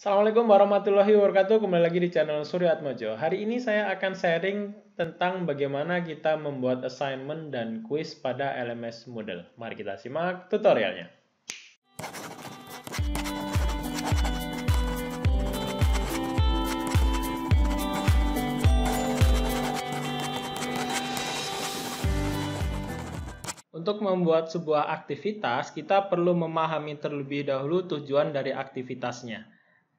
Assalamualaikum warahmatullahi wabarakatuh. Kembali lagi di channel Surya Atmojo. Hari ini saya akan sharing tentang bagaimana kita membuat assignment dan kuis pada LMS Moodle. Mari kita simak tutorialnya. Untuk membuat sebuah aktivitas, kita perlu memahami terlebih dahulu tujuan dari aktivitasnya.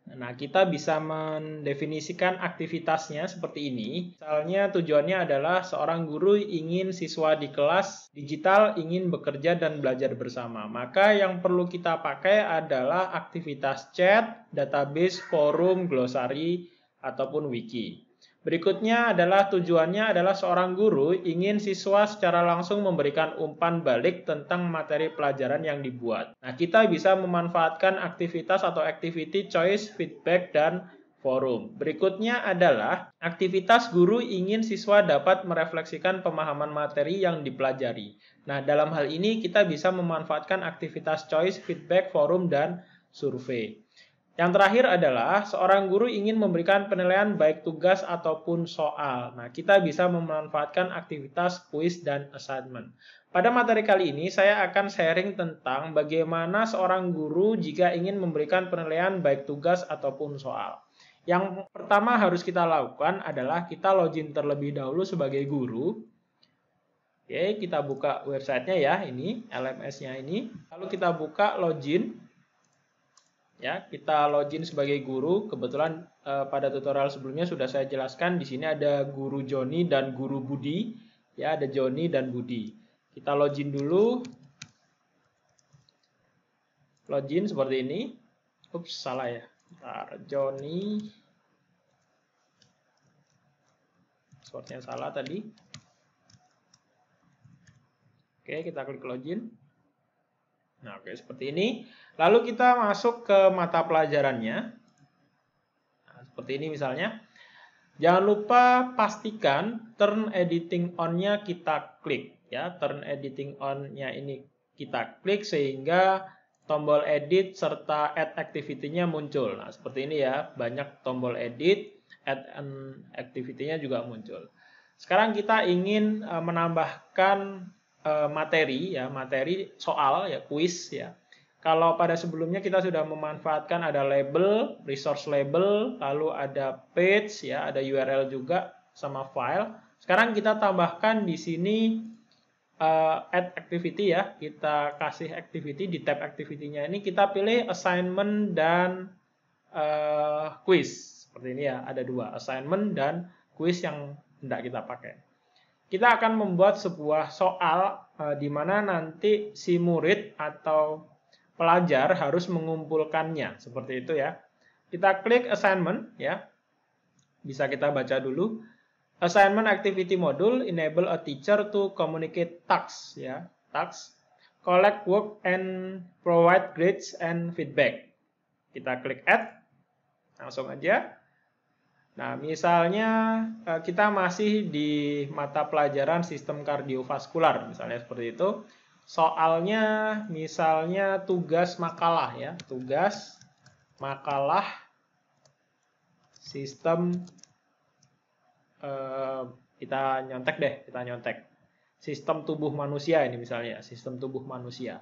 Nah, kita bisa mendefinisikan aktivitasnya seperti ini. Misalnya tujuannya adalah seorang guru ingin siswa di kelas digital ingin bekerja dan belajar bersama. Maka yang perlu kita pakai adalah aktivitas chat, database, forum, glosari, ataupun wiki. Berikutnya adalah tujuannya adalah seorang guru ingin siswa secara langsung memberikan umpan balik tentang materi pelajaran yang dibuat. Nah, kita bisa memanfaatkan aktivitas atau activity choice, feedback, dan forum. Berikutnya adalah aktivitas guru ingin siswa dapat merefleksikan pemahaman materi yang dipelajari. Nah, dalam hal ini kita bisa memanfaatkan aktivitas choice, feedback, forum, dan survei. Yang terakhir adalah seorang guru ingin memberikan penilaian baik tugas ataupun soal. Nah, kita bisa memanfaatkan aktivitas kuis dan assignment. Pada materi kali ini saya akan sharing tentang bagaimana seorang guru jika ingin memberikan penilaian baik tugas ataupun soal. Yang pertama harus kita lakukan adalah kita login terlebih dahulu sebagai guru. Oke, kita buka websitenya ya, ini LMS-nya ini. Lalu kita buka login. Ya, kita login sebagai guru. Kebetulan pada tutorial sebelumnya sudah saya jelaskan. Di sini ada guru Joni dan guru Budi. Ya, ada Joni dan Budi. Kita login dulu. Login seperti ini. Ups, salah ya. Bentar, Joni. Passwordnya salah tadi. Oke, kita klik login. Nah, oke, seperti ini. Lalu kita masuk ke mata pelajarannya. Nah, seperti ini misalnya. Jangan lupa pastikan turn editing on-nya kita klik. Ya, turn editing on-nya ini kita klik sehingga tombol edit serta add activity-nya muncul. Nah, seperti ini ya. Banyak tombol edit, add activity-nya juga muncul. Sekarang kita ingin menambahkan materi ya, materi soal ya, kuis ya. Kalau pada sebelumnya kita sudah memanfaatkan ada label, resource label, lalu ada page ya, ada URL juga sama file. Sekarang kita tambahkan di sini add activity ya. Kita kasih activity di tab activity-nya ini kita pilih assignment dan quiz. Seperti ini ya, ada dua, assignment dan quiz yang hendak kita pakai. Kita akan membuat sebuah soal di mana nanti si murid atau pelajar harus mengumpulkannya. Seperti itu ya. Kita klik assignment ya. Bisa kita baca dulu. Assignment activity module enable a teacher to communicate tasks ya. Tasks, collect work and provide grades and feedback. Kita klik add. Langsung aja. Nah, misalnya kita masih di mata pelajaran sistem kardiovaskular, misalnya seperti itu. Soalnya misalnya tugas makalah ya, tugas makalah sistem, kita nyontek deh, kita nyontek. Sistem tubuh manusia ini misalnya, sistem tubuh manusia.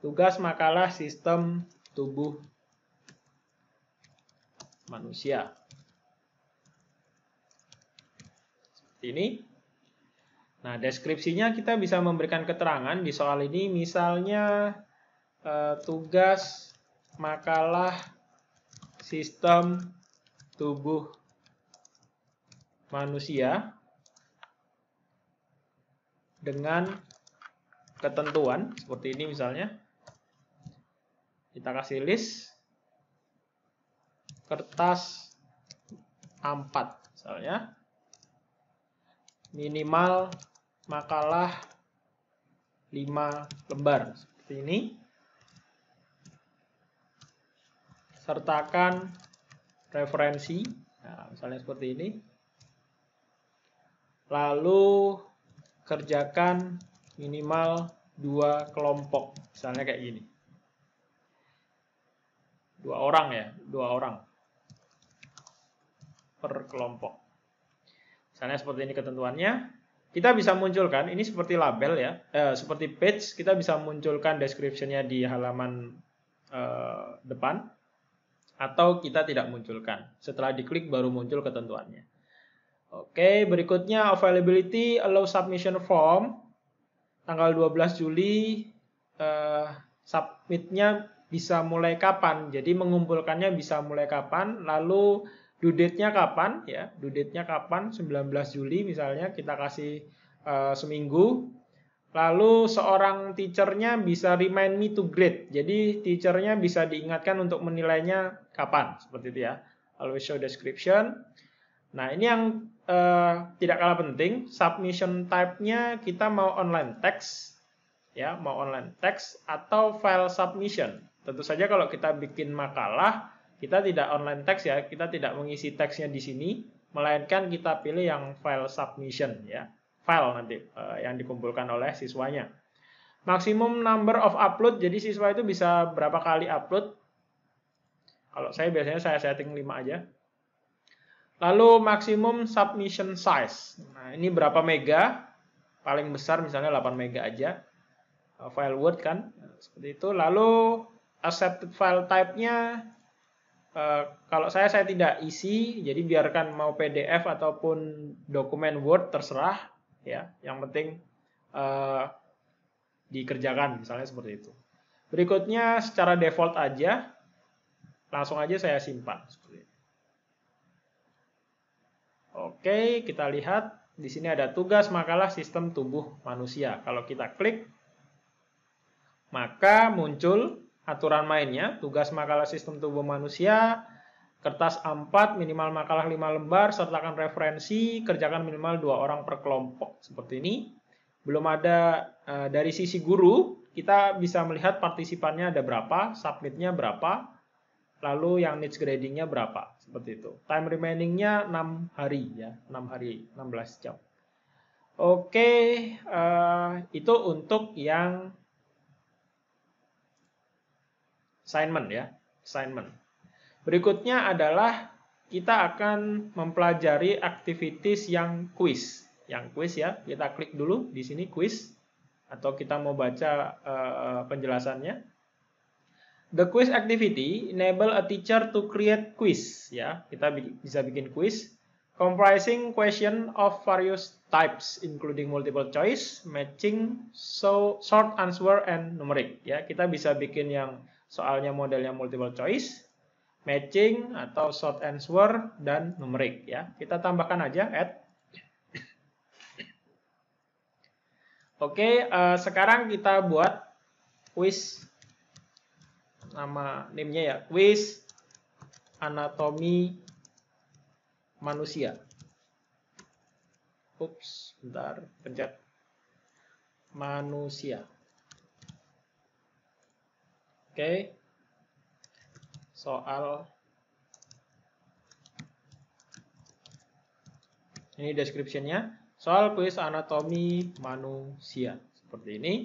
Tugas makalah sistem tubuh manusia. Ini. Nah, deskripsinya kita bisa memberikan keterangan di soal ini, misalnya tugas makalah sistem tubuh manusia dengan ketentuan seperti ini misalnya. Kita kasih list kertas A4 misalnya. Minimal makalah 5 lembar seperti ini. Sertakan referensi, nah, misalnya seperti ini. Lalu kerjakan minimal 2 kelompok, misalnya kayak gini. 2 orang ya, 2 orang per kelompok. Misalnya seperti ini ketentuannya. Kita bisa munculkan, ini seperti label ya, seperti page, kita bisa munculkan description-nya di halaman depan, atau kita tidak munculkan. Setelah diklik baru muncul ketentuannya. Oke, berikutnya availability allow submission form. Tanggal 12 Juli, submit-nya bisa mulai kapan, jadi mengumpulkannya bisa mulai kapan, lalu due date-nya kapan ya? Due date-nya kapan? 19 Juli misalnya, kita kasih seminggu. Lalu seorang teacher-nya bisa remind me to grade. Jadi teacher-nya bisa diingatkan untuk menilainya kapan, seperti itu ya. Always show description. Nah, ini yang tidak kalah penting, submission type-nya kita mau online text ya, mau online text atau file submission. Tentu saja kalau kita bikin makalah, kita tidak online text ya, kita tidak mengisi teksnya di sini, melainkan kita pilih yang file submission ya, file nanti yang dikumpulkan oleh siswanya. Maximum number of upload, jadi siswa itu bisa berapa kali upload. Kalau saya biasanya saya setting 5 aja. Lalu maksimum submission size. Nah, ini berapa mega? Paling besar misalnya 8 mega aja. File Word kan, seperti itu. Lalu accepted file type-nya, kalau saya tidak isi, jadi biarkan mau PDF ataupun dokumen Word terserah ya. Yang penting dikerjakan, misalnya seperti itu. Berikutnya secara default aja, langsung aja saya simpan. Seperti itu. Oke, kita lihat di sini ada tugas makalah sistem tubuh manusia. Kalau kita klik, maka muncul aturan mainnya, tugas makalah sistem tubuh manusia, kertas A4, minimal makalah 5 lembar, sertakan referensi, kerjakan minimal 2 orang per kelompok. Seperti ini. Belum ada dari sisi guru, kita bisa melihat partisipannya ada berapa, submitnya berapa, lalu yang needs grading-nya berapa. Seperti itu. Time remaining-nya 6 hari ya, 6 hari, 16 jam. Oke, itu untuk yang assignment ya, assignment. Berikutnya adalah kita akan mempelajari activities yang quiz. Yang quiz ya, kita klik dulu di sini quiz, atau kita mau baca penjelasannya. The quiz activity enable a teacher to create quiz ya. Kita bisa bikin quiz comprising question of various types including multiple choice, matching, short answer and numeric ya. Kita bisa bikin yang soalnya modelnya multiple choice, matching atau short answer dan numeric ya. Kita tambahkan aja add. Oke, sekarang kita buat quiz. Nama name-nya ya, quiz anatomi manusia. Ups, bentar, pencet manusia. Oke. Soal ini description-nya, soal quiz anatomi manusia. Seperti ini.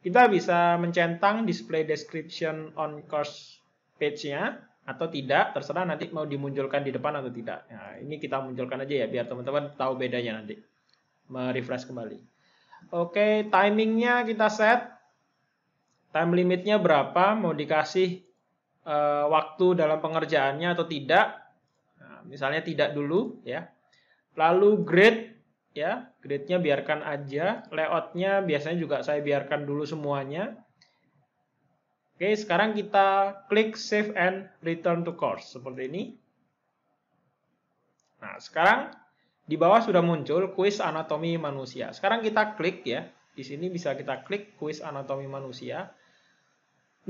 Kita bisa mencentang display description on course page-nya atau tidak, terserah nanti mau dimunculkan di depan atau tidak. Nah, ini kita munculkan aja ya, biar teman-teman tahu bedanya nanti. Merefresh kembali. Oke, timingnya kita set. Time limitnya berapa, mau dikasih waktu dalam pengerjaannya atau tidak. Nah, misalnya tidak dulu ya. Lalu grade. Ya, grade-nya biarkan aja, layout-nya biasanya juga saya biarkan dulu semuanya. Oke, sekarang kita klik save and return to course seperti ini. Nah, sekarang di bawah sudah muncul quiz anatomi manusia. Sekarang kita klik ya. Di sini bisa kita klik quiz anatomi manusia.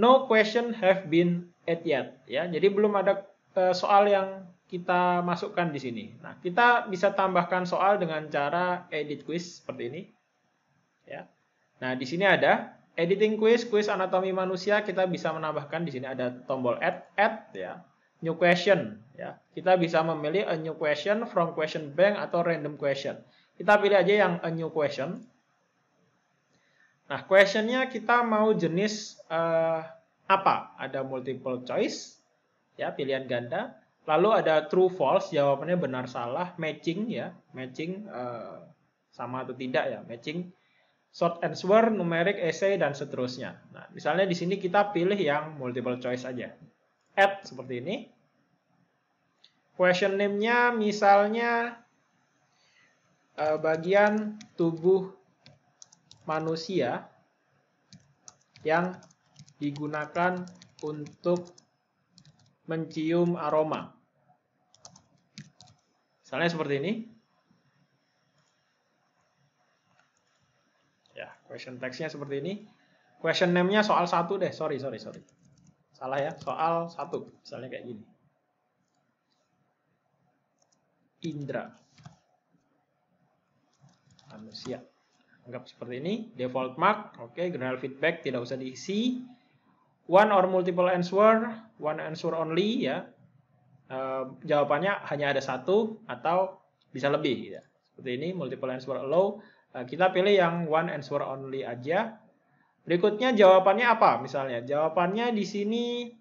No question have been added yet ya. Jadi belum ada soal yang kita masukkan di sini. Nah, kita bisa tambahkan soal dengan cara edit quiz seperti ini. Ya. Nah, di sini ada editing quiz, quiz anatomi manusia. Kita bisa menambahkan di sini ada tombol add ya. New question ya. Kita bisa memilih a new question from question bank atau random question. Kita pilih aja yang a new question. Nah, questionnya kita mau jenis apa? Ada multiple choice, ya, pilihan ganda. Lalu ada true false, jawabannya benar salah, matching ya, matching sama atau tidak ya, matching, short answer, numeric, essay dan seterusnya. Nah, misalnya di sini kita pilih yang multiple choice aja. Add seperti ini. Question name-nya misalnya bagian tubuh manusia yang digunakan untuk mencium aroma. Misalnya seperti ini. Ya, question text-nya seperti ini. Question name-nya soal 1 deh. Sorry. Salah ya, soal 1. Misalnya kayak gini. Indra. Manusia. Anggap seperti ini. Default mark. Oke, general feedback tidak usah diisi. One or multiple answer. One answer only ya. Jawabannya hanya ada satu atau bisa lebih ya. Seperti ini, multiple answer allow. Kita pilih yang one answer only aja. Berikutnya jawabannya apa? Misalnya jawabannya di sini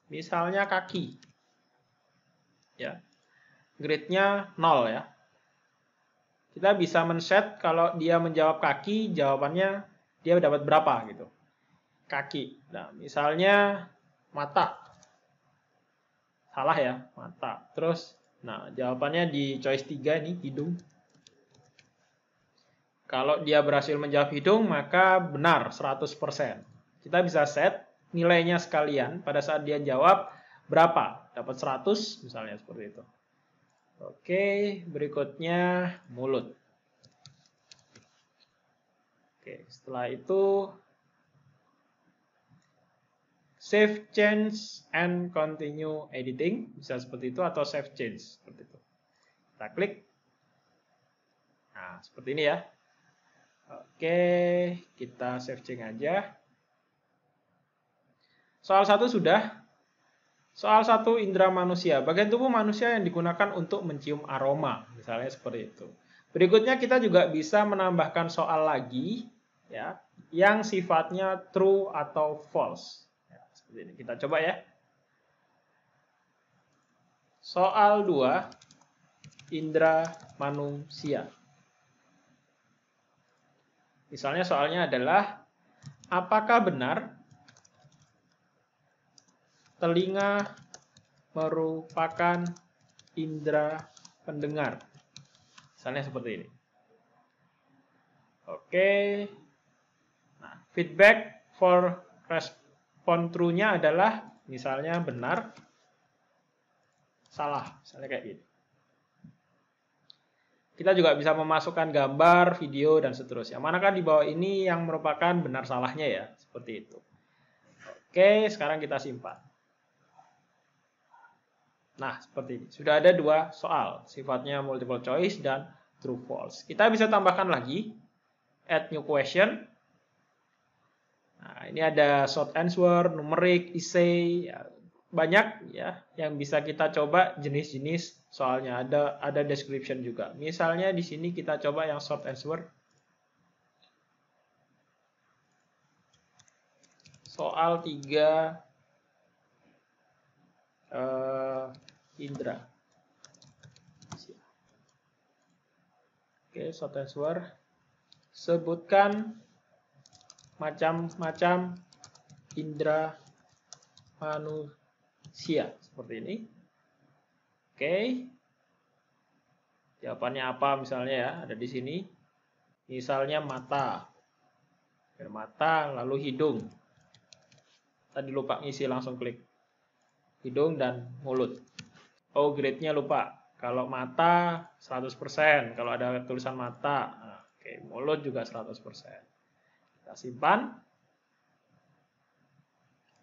misalnya kaki. Ya. Grade-nya 0 ya. Kita bisa men-set kalau dia menjawab kaki, jawabannya dia dapat berapa gitu. Kaki. Nah, misalnya mata. Salah ya, mata. Terus, nah jawabannya di choice 3 ini, hidung. Kalau dia berhasil menjawab hidung, maka benar 100%. Kita bisa set nilainya sekalian pada saat dia jawab berapa. Dapat 100 misalnya seperti itu. Oke, berikutnya mulut. Oke, setelah itu save change and continue editing, bisa seperti itu, atau save change seperti itu. Kita klik. Nah, seperti ini ya. Oke, kita save change aja. Soal 1 sudah. Soal 1 indera manusia. Bagian tubuh manusia yang digunakan untuk mencium aroma, misalnya seperti itu. Berikutnya kita juga bisa menambahkan soal lagi ya, yang sifatnya true atau false. Ya, seperti ini. Kita coba ya. Soal 2, indera manusia. Misalnya soalnya adalah, apakah benar telinga merupakan indera pendengar? Misalnya seperti ini. Oke. Nah, feedback for respond true-nya adalah misalnya benar, salah, misalnya kayak gini. Kita juga bisa memasukkan gambar, video, dan seterusnya. Manakah di bawah ini yang merupakan benar salahnya ya, seperti itu. Oke, sekarang kita simpan. Nah, seperti ini. Sudah ada 2 soal, sifatnya multiple choice dan true false. Kita bisa tambahkan lagi, add new question. Nah, ini ada short answer, numeric, essay, ya, banyak ya yang bisa kita coba jenis-jenis soalnya. Ada description juga. Misalnya di sini kita coba yang short answer. Soal 3 indra. Oke, short answer. Sebutkan macam-macam indra manusia. Seperti ini. Oke. Jawabannya apa misalnya ya, ada di sini. Misalnya mata. Mata, lalu hidung. Tadi lupa ngisi, langsung klik. Hidung dan mulut. Oh, grade-nya lupa. Kalau mata 100%, kalau ada tulisan mata. Nah, oke, mulut juga 100%. Kita simpan.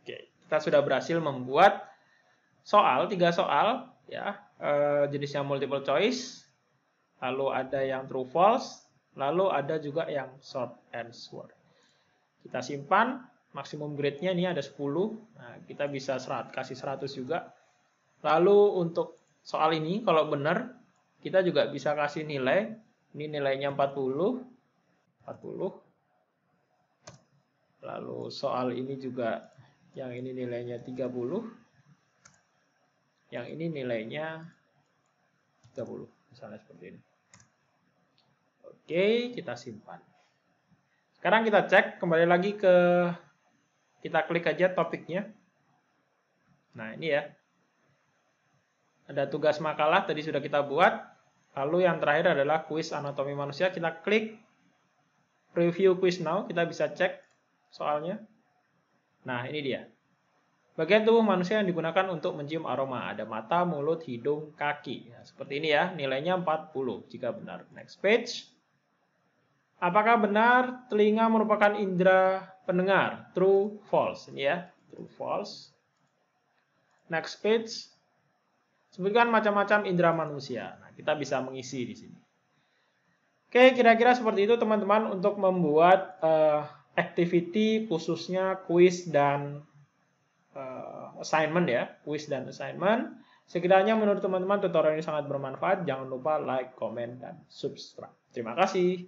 Oke, kita sudah berhasil membuat soal, 3 soal ya, jenisnya multiple choice. Lalu ada yang true false, lalu ada juga yang short answer. Kita simpan, maksimum grade-nya ini ada 10. Nah, kita bisa kasih 100 juga. Lalu untuk soal ini kalau benar, kita juga bisa kasih nilai. Ini nilainya 40. Lalu soal ini juga, yang ini nilainya 30. Yang ini nilainya 30, misalnya seperti ini. Oke, kita simpan. Sekarang kita cek, kembali lagi kita klik aja topiknya. Nah, ini ya. Ada tugas makalah, tadi sudah kita buat. Lalu yang terakhir adalah kuis anatomi manusia. Kita klik review quiz now, kita bisa cek soalnya. Nah, ini dia. Bagian tubuh manusia yang digunakan untuk mencium aroma. Ada mata, mulut, hidung, kaki. Ya, seperti ini ya, nilainya 40 jika benar. Next page. Apakah benar telinga merupakan indera pendengar? True, false. Ini ya, true, false. Next page. Sebutkan macam-macam indera manusia. Nah, kita bisa mengisi di sini. Oke, kira-kira seperti itu teman-teman untuk membuat activity khususnya quiz dan assignment ya. Quiz dan assignment. Sekiranya menurut teman-teman tutorial ini sangat bermanfaat, jangan lupa like, comment, dan subscribe. Terima kasih.